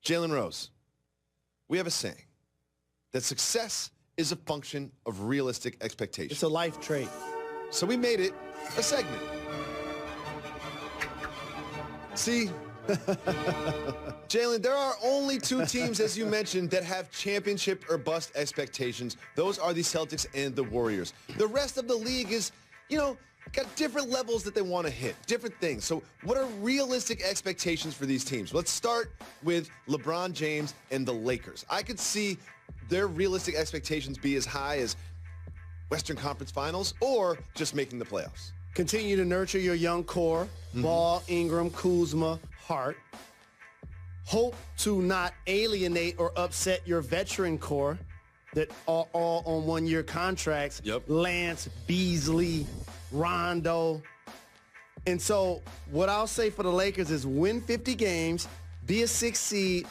Jalen Rose, we have a saying that success is a function of realistic expectations. It's a life trait. So we made it a segment. See, Jalen, there are only two teams, as you mentioned, that have championship or bust expectations. Those are the Celtics and the Warriors. The rest of the league is, got different levels that they want to hit, different things. So what are realistic expectations for these teams? Let's start with LeBron James and the Lakers. I could see their realistic expectations be as high as Western Conference Finals or just making the playoffs. Continue to nurture your young core, Ball, Ingram, Kuzma, Hart. Hope to not alienate or upset your veteran core that are all on one-year contracts. Yep. Lance, Beasley, Rondo. And so what I'll say for the Lakers is win 50 games, be a 6th seed,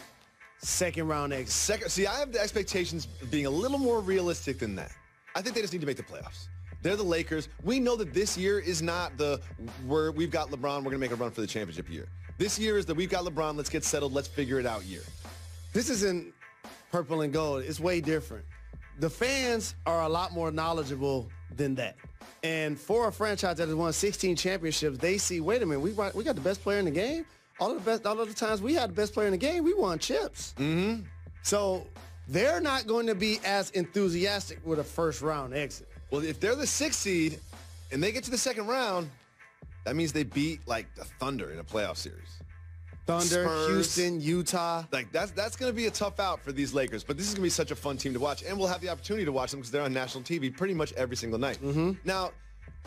second round exit. See, I have the expectations of being a little more realistic than that. I think they just need to make the playoffs. They're the Lakers. We know that this year is not where we've got LeBron, we're going to make a run for the championship year. This year is that we've got LeBron, let's get settled, let's figure it out year. This isn't purple and gold. It's way different. The fans are a lot more knowledgeable than that. And for a franchise that has won 16 championships, they see, wait a minute, we got the best player in the game. All of the times we had the best player in the game, we won chips. So they're not going to be as enthusiastic with a first round exit. Well, if they're the 6th seed and they get to the second round, that means they beat like the Thunder in a playoff series. Thunder, Spurs, Houston, Utah. Like that's going to be a tough out for these Lakers, but this is going to be such a fun team to watch, and we'll have the opportunity to watch them because they're on national TV pretty much every single night. Now,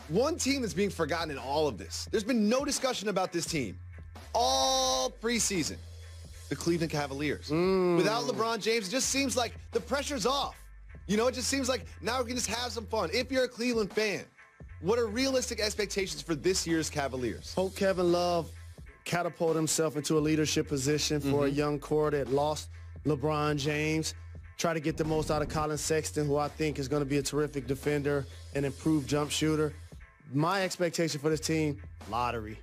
one team that's being forgotten in all of this, there's been no discussion about this team all preseason, the Cleveland Cavaliers. Without LeBron James, it just seems like the pressure's off. It just seems like now we can just have some fun. If you're a Cleveland fan, what are realistic expectations for this year's Cavaliers? Hope Kevin Love catapult himself into a leadership position for a young core that lost LeBron James. Try to get the most out of Colin Sexton, who I think is going to be a terrific defender and improved jump shooter. My expectation for this team, lottery.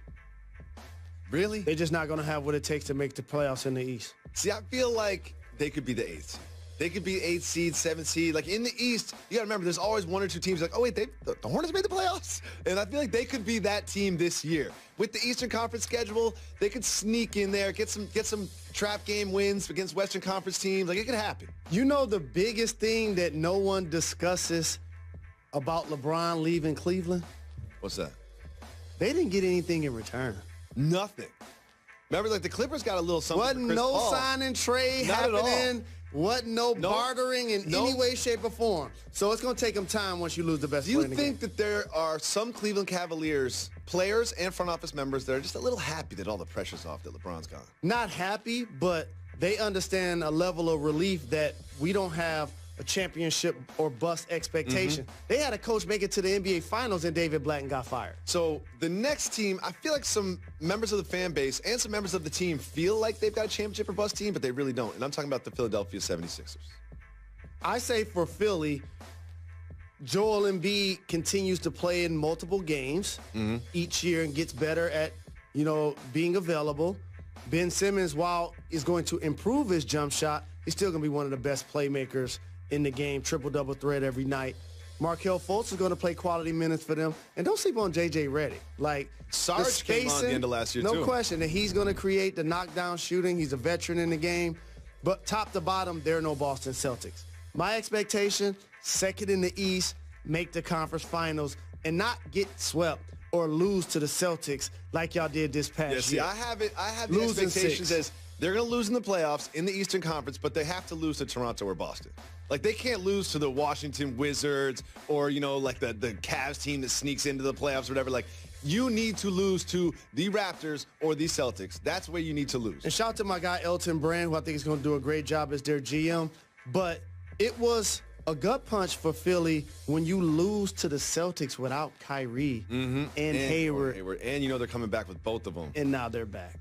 Really? They're just not going to have what it takes to make the playoffs in the East. See, I feel like they could be the 8th seed. They could be 8th seed, 7th seed. Like in the East, you got to remember, there's always one or two teams like, oh, wait, the Hornets made the playoffs? And I feel like they could be that team this year. With the Eastern Conference schedule, they could sneak in there, get some trap game wins against Western Conference teams. Like, it could happen. The biggest thing that no one discusses about LeBron leaving Cleveland? What's that? They didn't get anything in return. Nothing. Remember, like, the Clippers got a little something Wasn't for Chris no Paul. sign and trade Not at all. happening. Wasn't no bartering in any way, shape, or form. So it's going to take them time once you lose the best player in the game. Do you think that there are some Cleveland Cavaliers players and front office members that are just a little happy that all the pressure's off, that LeBron's gone? Not happy, but they understand a level of relief that we don't have a championship or bust expectation. They had a coach make it to the NBA Finals and David Blatt got fired. So the next team, I feel like some members of the fan base and some members of the team feel like they've got a championship or bust team, but they really don't. And I'm talking about the Philadelphia 76ers. I say for Philly, Joel Embiid continues to play in multiple games each year and gets better at, being available. Ben Simmons, while is going to improve his jump shot, he's still going to be one of the best playmakers in the game, triple-double threat every night. Markelle Fultz is going to play quality minutes for them. And don't sleep on J.J. Redick. Like, Sarge came on at the end of last year, too. No question that he's going to create the knockdown shooting. He's a veteran in the game. But top to bottom, there are no Boston Celtics. My expectation, second in the East, make the conference finals, and not get swept or lose to the Celtics like y'all did this past year. I have the expectations as they're going to lose in the playoffs in the Eastern Conference, but they have to lose to Toronto or Boston. Like, they can't lose to the Washington Wizards or, like the Cavs team that sneaks into the playoffs or whatever. Like, you need to lose to the Raptors or the Celtics. That's where you need to lose. And shout out to my guy Elton Brand, who I think is going to do a great job as their GM. But it was a gut punch for Philly when you lose to the Celtics without Kyrie and Hayward. And they're coming back with both of them. And now they're back.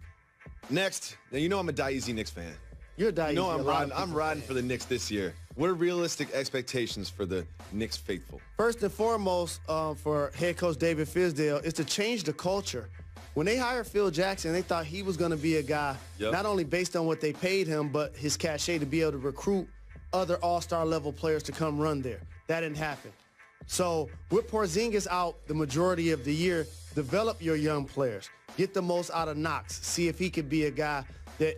Next, now I'm a Daisy Knicks fan. You're a Daisy. I'm riding for the Knicks this year. What are realistic expectations for the Knicks faithful? First and foremost, for head coach David Fizdale, is to change the culture. When they hired Phil Jackson, they thought he was going to be a guy, not only based on what they paid him, but his cachet to be able to recruit other all-star level players to come run there. That didn't happen. So with Porzingis out the majority of the year, develop your young players. Get the most out of Knox. See if he could be a guy that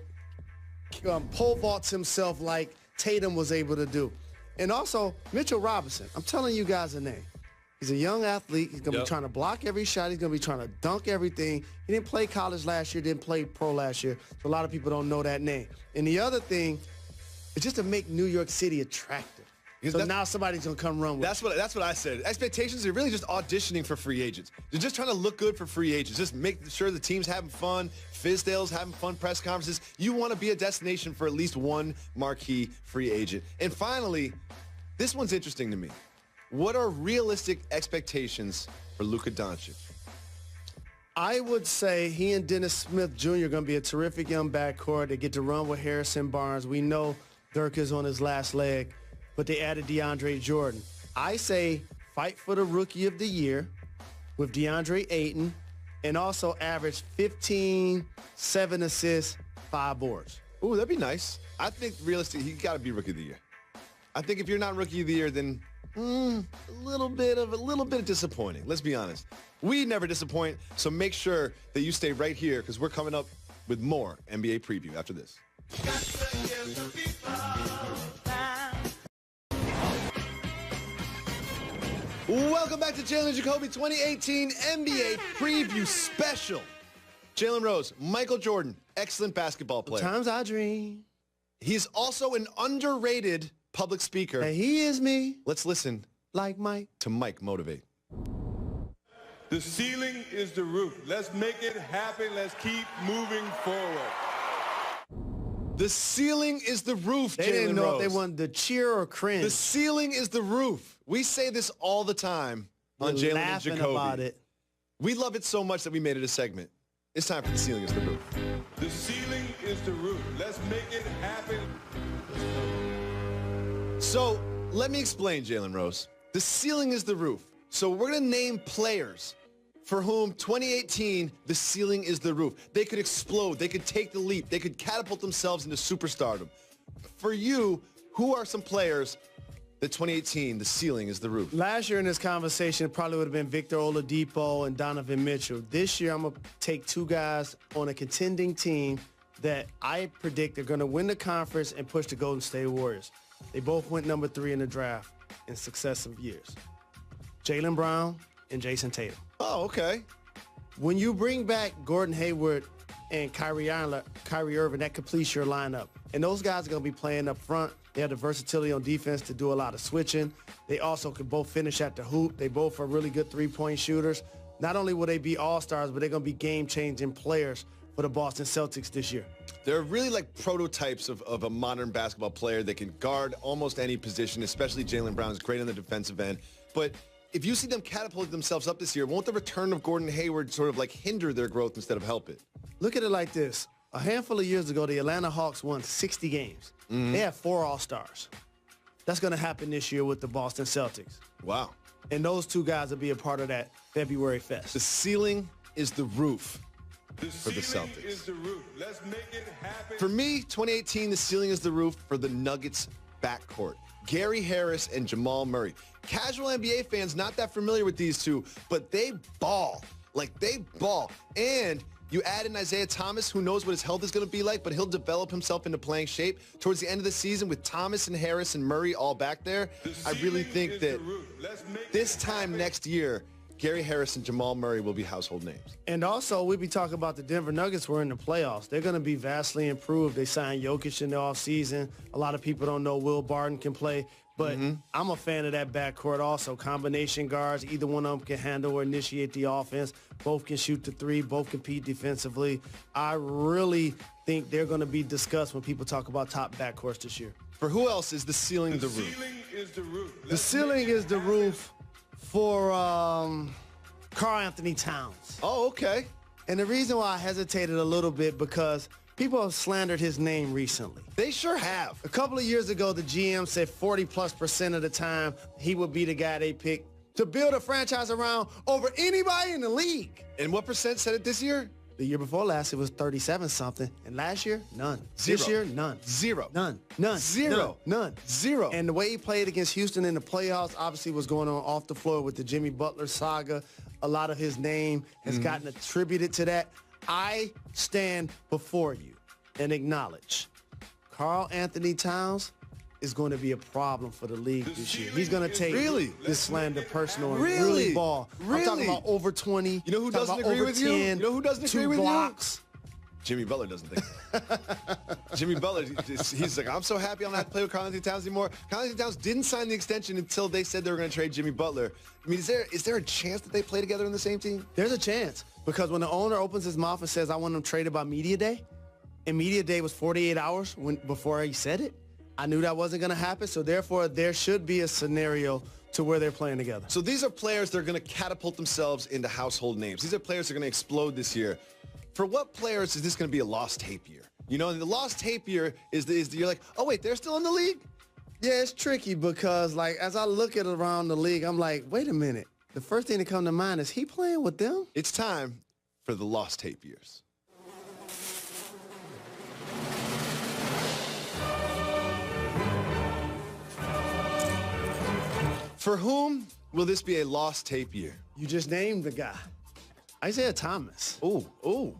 pole vaults himself like Tatum was able to do. And also, Mitchell Robinson. I'm telling you guys a name. He's a young athlete. He's going to be trying to block every shot. He's going to be trying to dunk everything. He didn't play college last year, didn't play pro last year. So a lot of people don't know that name. And the other thing is just to make New York City attractive. So now somebody's going to come run with it. That's what I said. Expectations are really just auditioning for free agents. They're just trying to look good for free agents. Just make sure the team's having fun, Fizdale's having fun press conferences. You want to be a destination for at least one marquee free agent. And finally, this one's interesting to me. What are realistic expectations for Luka Doncic? I would say he and Dennis Smith Jr. are going to be a terrific young backcourt. They get to run with Harrison Barnes. We know Dirk is on his last leg, but they added DeAndre Jordan. I say fight for the Rookie of the Year with DeAndre Ayton and also average 15, 7 assists, 5 boards. Ooh, that'd be nice. I think realistically, he got to be Rookie of the Year. I think if you're not Rookie of the Year, then a little bit of disappointing. Let's be honest. We never disappoint, so make sure that you stay right here because we're coming up with more NBA preview after this. Welcome back to Jalen Jacoby 2018 NBA Preview Special. Jalen Rose, Michael Jordan, excellent basketball player. Times I dream. He's also an underrated public speaker. And he is me. Let's listen like Mike to Mike motivate. The ceiling is the roof. Let's make it happen. Let's keep moving forward. The ceiling is the roof, They didn't Jalen know Rose. if they wanted to cheer or cringe. The ceiling is the roof. We say this all the time on Jalen and Jacoby. About it. We love it so much that we made it a segment. It's time for the ceiling is the roof. The ceiling is the roof. Let's make it happen. So let me explain, Jalen Rose. The ceiling is the roof. So we're going to name players for whom 2018, the ceiling is the roof. They could explode. They could take the leap. They could catapult themselves into superstardom. For you, who are some players that 2018, the ceiling is the roof? Last year in this conversation, it probably would have been Victor Oladipo and Donovan Mitchell. This year, I'm going to take two guys on a contending team that I predict are going to win the conference and push the Golden State Warriors. They both went number 3 in the draft in successive years. Jaylen Brown and Jason Tatum. Oh, okay. When you bring back Gordon Hayward and Kyrie Irving, that completes your lineup. And those guys are going to be playing up front. They have the versatility on defense to do a lot of switching. They also can both finish at the hoop. They both are really good three-point shooters. Not only will they be all-stars, but they're going to be game-changing players for the Boston Celtics this year. They're really like prototypes of a modern basketball player that can guard almost any position, especially Jaylen Brown is great on the defensive end. But if you see them catapult themselves up this year, won't the return of Gordon Hayward sort of like hinder their growth instead of help it? Look at it like this. A handful of years ago, the Atlanta Hawks won 60 games. They had 4 All-Stars. That's going to happen this year with the Boston Celtics. Wow. And those two guys will be a part of that February Fest. The ceiling is the roof for the ceiling Celtics. is the roof. Let's make it happen. For me, 2018, the ceiling is the roof for the Nuggets backcourt. Gary Harris and Jamal Murray. Casual NBA fans not that familiar with these two, but they ball. Like, they ball. And you add in Isaiah Thomas, who knows what his health is going to be like, but he'll develop himself into playing shape. Towards the end of the season, with Thomas and Harris and Murray all back there, I really think that this time next year, Gary Harris and Jamal Murray will be household names. And also, we'll be talking about the Denver Nuggets were in the playoffs. They're going to be vastly improved. They signed Jokic in the offseason. A lot of people don't know Will Barton can play, but I'm a fan of that backcourt also. Combination guards, either one of them can handle or initiate the offense. Both can shoot the three, both compete defensively. I really think they're going to be discussed when people talk about top backcourts this year. For who else is the ceiling the roof? Ceiling is the roof. The ceiling is the roof for Karl Anthony Towns. Oh, okay. And the reason why I hesitated a little bit because people have slandered his name recently. They sure have. A couple of years ago, the GM said 40+% of the time he would be the guy they picked to build a franchise around over anybody in the league. And what percent said it this year? The year before last, it was 37-something. And last year, none. Zero. This year, none. Zero. None. None. Zero. None. Zero. And the way he played against Houston in the playoffs obviously was going on off the floor with the Jimmy Butler saga. A lot of his name has gotten attributed to that. I stand before you and acknowledge Karl Anthony Towns is going to be a problem for the league this year. He's going to take this slander personal and really ball. I'm talking about over 20. You know who doesn't agree with you? You know who doesn't agree with blocks. you? Jimmy Butler doesn't think that. Jimmy Butler, he's like, I'm so happy I'm not have to play with Karl Anthony Towns anymore. Karl Anthony Towns didn't sign the extension until they said they were going to trade Jimmy Butler. I mean, is there a chance that they play together in the same team? There's a chance, because when the owner opens his mouth and says, I want him traded by media day, and media day was 48 hours before he said it, I knew that wasn't going to happen, so therefore there should be a scenario to where they're playing together. So these are players that are going to catapult themselves into household names. These are players that are going to explode this year. For what players is this going to be a lost tape year? You know, and the lost tape year is you're like, oh, wait, they're still in the league? Yeah, it's tricky because, like, as I look at around the league, I'm like, wait a minute. The first thing that comes to mind is he playing with them? It's time for the lost tape years. For whom will this be a lost tape year? You just named the guy. Isaiah Thomas. Ooh.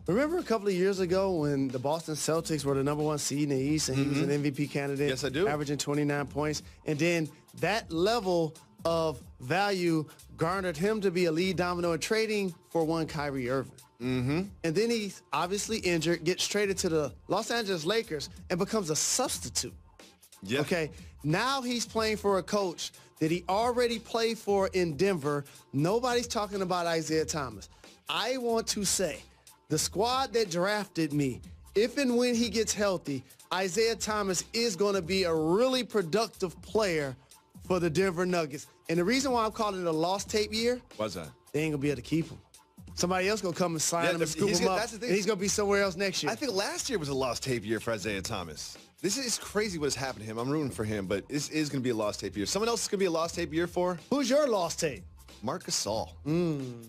Remember a couple of years ago when the Boston Celtics were the #1 seed in the East and he was an MVP candidate? Yes, I do. Averaging 29 points. And then that level of value garnered him to be a lead domino in trading for one Kyrie Irving. And then he's obviously injured, gets traded to the Los Angeles Lakers and becomes a substitute. Yeah. Okay, now he's playing for a coach that he already played for in Denver. Nobody's talking about Isaiah Thomas. I want to say the squad that drafted me, if and when he gets healthy, Isaiah Thomas is going to be a really productive player for the Denver Nuggets. And the reason why I'm calling it a lost tape year, What's that? they ain't going to be able to keep him. Somebody else going to come and sign him and scoop him up, that's the thing. and he's going to be somewhere else next year. I think last year was a lost tape year for Isaiah Thomas. This is crazy what has happened to him. I'm rooting for him, but this is going to be a lost tape year. Someone else is going to be a lost tape year for? Who's your lost tape? Marc Gasol.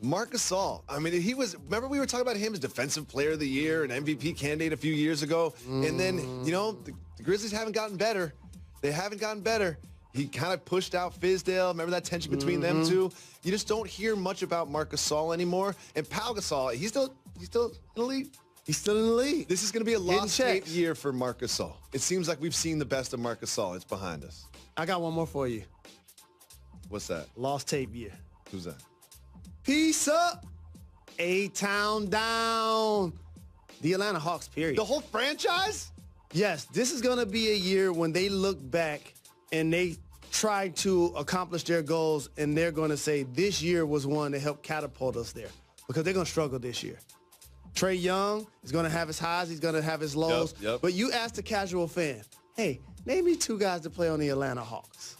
Marc Gasol. I mean, remember we were talking about him as Defensive Player of the Year, an MVP candidate a few years ago. And then, you know, the Grizzlies haven't gotten better. They haven't gotten better. He kind of pushed out Fizdale. Remember that tension between them two? You just don't hear much about Marc Gasol anymore. And Pau Gasol, he's still in the league. He's still in the league. This is going to be a lost tape year for Marc Gasol. It seems like we've seen the best of Marc Gasol. It's behind us. I got one more for you. What's that? Lost tape year. Who's that? Peace up. A-Town down. The Atlanta Hawks, period. The whole franchise? Yes, this is going to be a year when they look back and they try to accomplish their goals, and they're going to say this year was one that helped catapult us there, because they're going to struggle this year. Trae Young is going to have his highs. He's going to have his lows. Yep. But you ask the casual fan, hey, name me two guys to play on the Atlanta Hawks.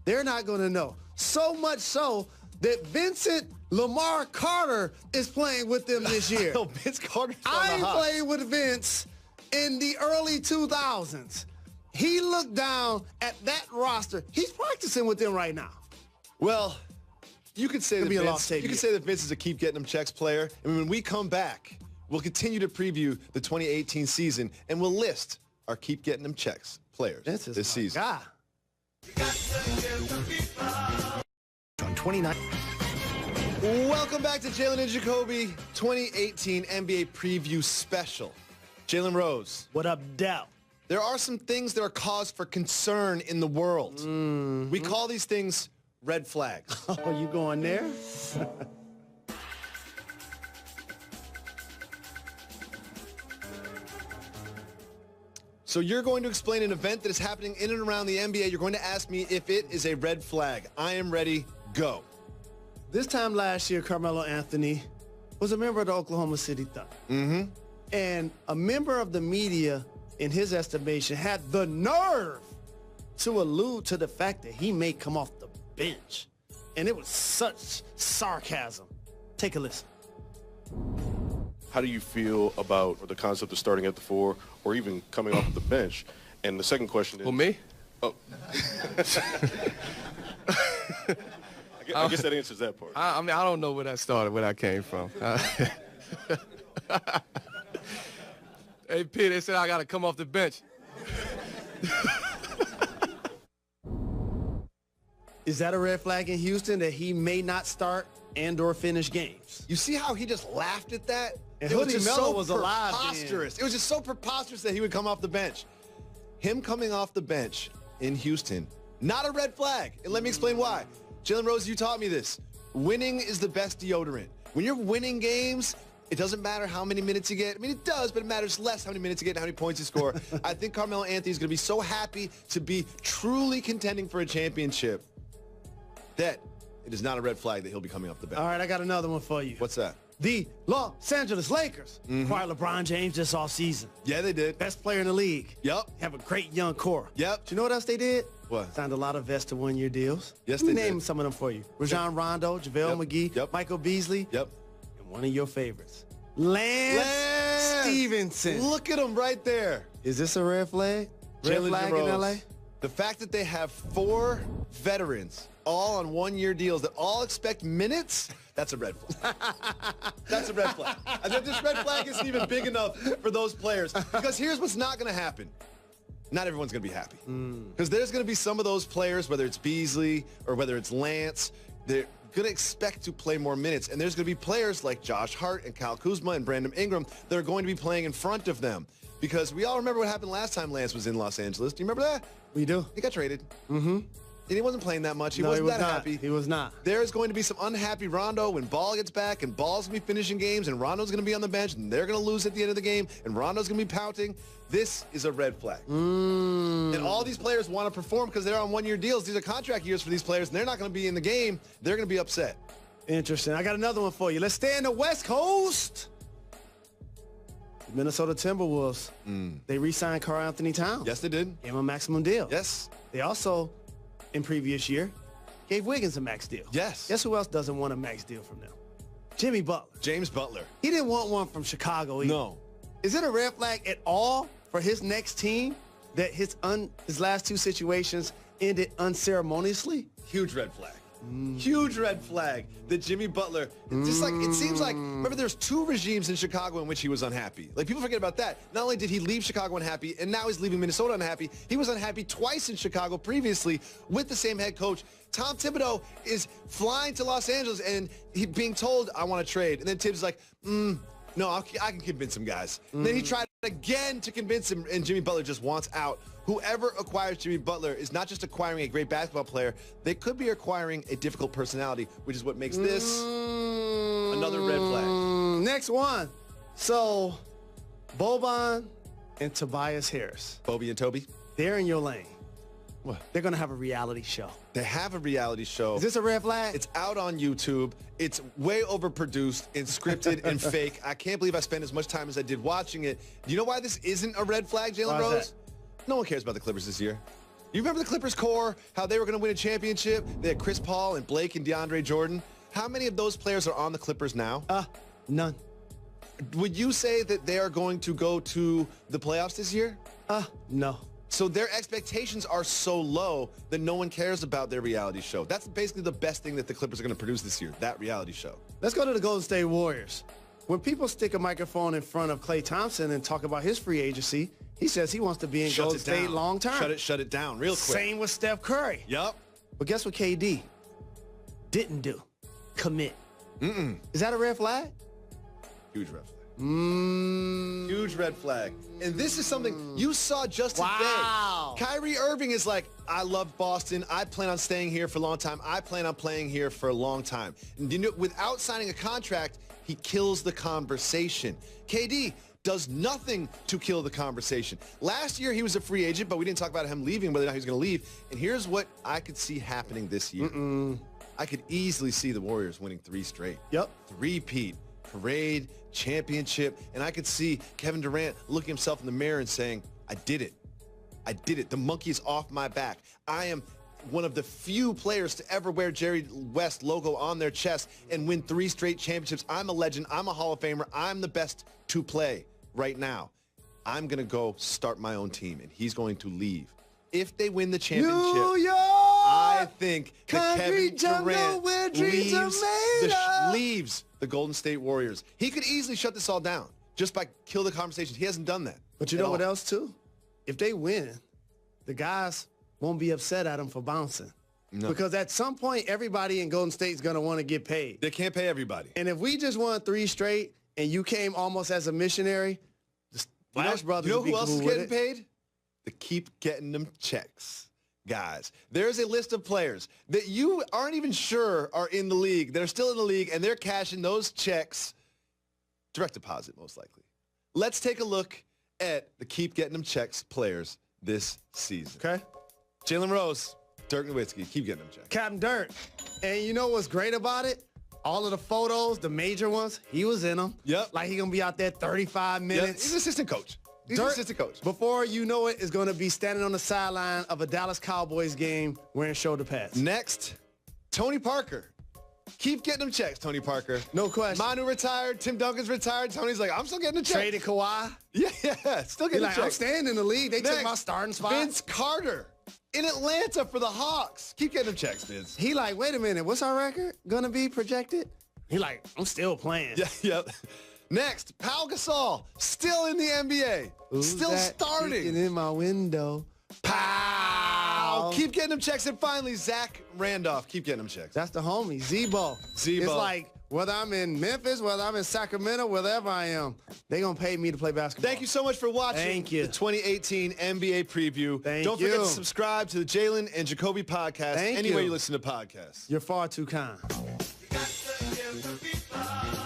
They're not going to know. So much so that Vincent Lamar Carter is playing with them this year. No, Vince Carter's on I the Hawks. played with Vince in the early 2000s. He looked down at that roster. He's practicing with them right now. Well, you could say that Vince is a keep getting them checks player. And when we come back, we'll continue to preview the 2018 season, and we'll list our keep getting them checks players this season. God. On 29. Welcome back to Jalen and Jacoby 2018 NBA Preview Special. Jalen Rose. What up, Dow? There are some things that are cause for concern in the world. We call these things red flags. Oh, you going there? So you're going to explain an event that is happening in and around the NBA. You're going to ask me if it is a red flag. I am ready. Go. This time last year, Carmelo Anthony was a member of the Oklahoma City Thunder. And a member of the media, in his estimation, had the nerve to allude to the fact that he may come off the bench. And it was such sarcasm. Take a listen. How do you feel about the concept of starting at the 4 or even coming off the bench? And the second question is... Well, me? Oh. I guess that answers that part. I mean, I don't know where that started, where that came from. Hey, P, they said I got to come off the bench. Is that a red flag in Houston that he may not start and or finish games? You see how he just laughed at that? And it was Hoodie just Melo so was alive then. preposterous. It was just so preposterous that he would come off the bench. Him coming off the bench in Houston, not a red flag. And let me explain why. Jalen Rose, you taught me this. Winning is the best deodorant. When you're winning games, it doesn't matter how many minutes you get. I mean, it does, but it matters less how many minutes you get and how many points you score. I think Carmelo Anthony is going to be so happy to be truly contending for a championship that it is not a red flag that he'll be coming off the bench. All right, I got another one for you. What's that? The Los Angeles Lakers acquired LeBron James this offseason. Yeah, they did. Best player in the league. Yep. Have a great young core. Yep. Do you know what else they did? What? Signed a lot of vest to one-year deals. Yes, Let me they name did. some of them for you. Rajon Rondo, JaVale McGee, Yep. Michael Beasley, Yep. and one of your favorites, Lance Stevenson. Look at him right there. Is this a red flag? Red Jalen flag Rose. in LA? The fact that they have 4 veterans all on one-year deals that all expect minutes, that's a red flag. That's a red flag. I think this red flag isn't even big enough for those players. Because here's what's not going to happen. Not everyone's going to be happy. Because there's going to be some of those players, whether it's Beasley or whether it's Lance, they're going to expect to play more minutes. And there's going to be players like Josh Hart and Kyle Kuzma and Brandon Ingram that are going to be playing in front of them. Because we all remember what happened last time Lance was in Los Angeles. Do you remember that? We do. He got traded. And he wasn't playing that much. He No, wasn't he was that not. happy. He was not. There's going to be some unhappy Rondo when Ball gets back, and Ball's going to be finishing games, and Rondo's going to be on the bench, and they're going to lose at the end of the game, and Rondo's going to be pouting. This is a red flag. And all these players want to perform because they're on one-year deals. These are contract years for these players, and they're not going to be in the game. They're going to be upset. Interesting. I got another one for you. Let's stay in the West Coast. The Minnesota Timberwolves. They re-signed Karl Anthony Towns. Yes, they did. Gave him a maximum deal. Yes. They also, in previous year, gave Wiggins a max deal. Yes. Guess who else doesn't want a max deal from them? Jimmy Butler. James Butler. He didn't want one from Chicago either. No. Is it a red flag at all for his next team that his last 2 situations ended unceremoniously? Huge red flag. Huge red flag that Jimmy Butler, just like, it seems like, remember there's 2 regimes in Chicago in which he was unhappy. Like, people forget about that. Not only did he leave Chicago unhappy, and now he's leaving Minnesota unhappy, he was unhappy twice in Chicago previously with the same head coach. Tom Thibodeau is flying to Los Angeles and he being told, I want to trade. And then Tibbs is like, no, I can convince some guys. And then he tried again to convince him, and Jimmy Butler just wants out. Whoever acquires Jimmy Butler is not just acquiring a great basketball player, they could be acquiring a difficult personality, which is what makes this another red flag. Next one. So, Boban and Tobias Harris. Bobby and Toby, They're in your lane. What? They're going to have a reality show. they have a reality show. Is this a red flag? It's out on YouTube. It's way overproduced and scripted and fake. I can't believe I spent as much time as I did watching it. Do you know why this isn't a red flag, Jalen Why is Rose? No one cares about the Clippers this year. You remember the Clippers core, how they were going to win a championship? They had Chris Paul and Blake and DeAndre Jordan. How many of those players are on the Clippers now? None. Would you say that they are going to go to the playoffs this year? No. So their expectations are so low that no one cares about their reality show. That's basically the best thing that the Clippers are going to produce this year, that reality show. Let's go to the Golden State Warriors. When people stick a microphone in front of Klay Thompson and talk about his free agency, he says he wants to be in Golden State long term. Shut it down real quick. Same with Steph Curry. Yep. But guess what KD didn't do? Commit. Is that a red flag? Huge red flag. Huge red flag. And this is something you saw just today. Wow. Kyrie Irving is like, I love Boston. I plan on staying here for a long time. I plan on playing here for a long time. And you know, without signing a contract, he kills the conversation. KD does nothing to kill the conversation. Last year, he was a free agent, but we didn't talk about him leaving, whether or not he was going to leave. And here's what I could see happening this year. I could easily see the Warriors winning 3 straight. Yep. Three-peat, parade, championship. And I could see Kevin Durant looking himself in the mirror and saying, I did it. I did it. The monkey is off my back. I am one of the few players to ever wear Jerry West logo on their chest and win 3 straight championships. I'm a legend. I'm a Hall of Famer. I'm the best to play right now. I'm going to go start my own team, and he's going to leave. If they win the championship, New York! I think that Kevin Concrete jungle Durant where dreams are made of. leaves the Golden State Warriors. He could easily shut this all down. just by kill the conversation. He hasn't done that. But you know what else, too? If they win, the guys won't be upset at him for bouncing. No. Because at some point, everybody in Golden State is going to want to get paid. They can't pay everybody. And if we just won 3 straight and you came almost as a missionary, the Splash Brothers you know would be who else cool is with getting paid? The keep getting them checks. Guys, there's a list of players that you aren't even sure are in the league. They're still in the league, and they're cashing those checks. Direct deposit, most likely. Let's take a look at the keep getting them checks players this season. Okay. Jalen Rose, Dirk Nowitzki, keep getting them checks. Captain Dirk. And you know what's great about it? All of the photos, the major ones, he was in them. Yep. Like he going to be out there 35 minutes. Yep. He's an assistant coach. He's an assistant coach. Before you know it, is going to be standing on the sideline of a Dallas Cowboys game wearing shoulder pads. Next, Tony Parker. Keep getting them checks, Tony Parker. No question. Manu retired. Tim Duncan's retired. Tony's like, I'm still getting the check. Traded Kawhi. Yeah, still getting the I'm check. staying in the league. They took my starting spot. Vince Carter in Atlanta for the Hawks. Keep getting them checks, Vince. He like, wait a minute, what's our record going to be projected? He like, I'm still playing. Yeah, yep. Next, Pau Gasol, still in the NBA. Who's still that starting. peeking in my window? Pow! Keep getting them checks. And finally, Zach Randolph. Keep getting them checks. That's the homie, Zebo. Zebo. It's like, whether I'm in Memphis, whether I'm in Sacramento, wherever I am, they're going to pay me to play basketball. Thank you so much for watching Thank you. the 2018 NBA preview. Don't forget to subscribe to the Jalen and Jacoby podcast anywhere you listen to podcasts. You're far too kind. You got to give the people.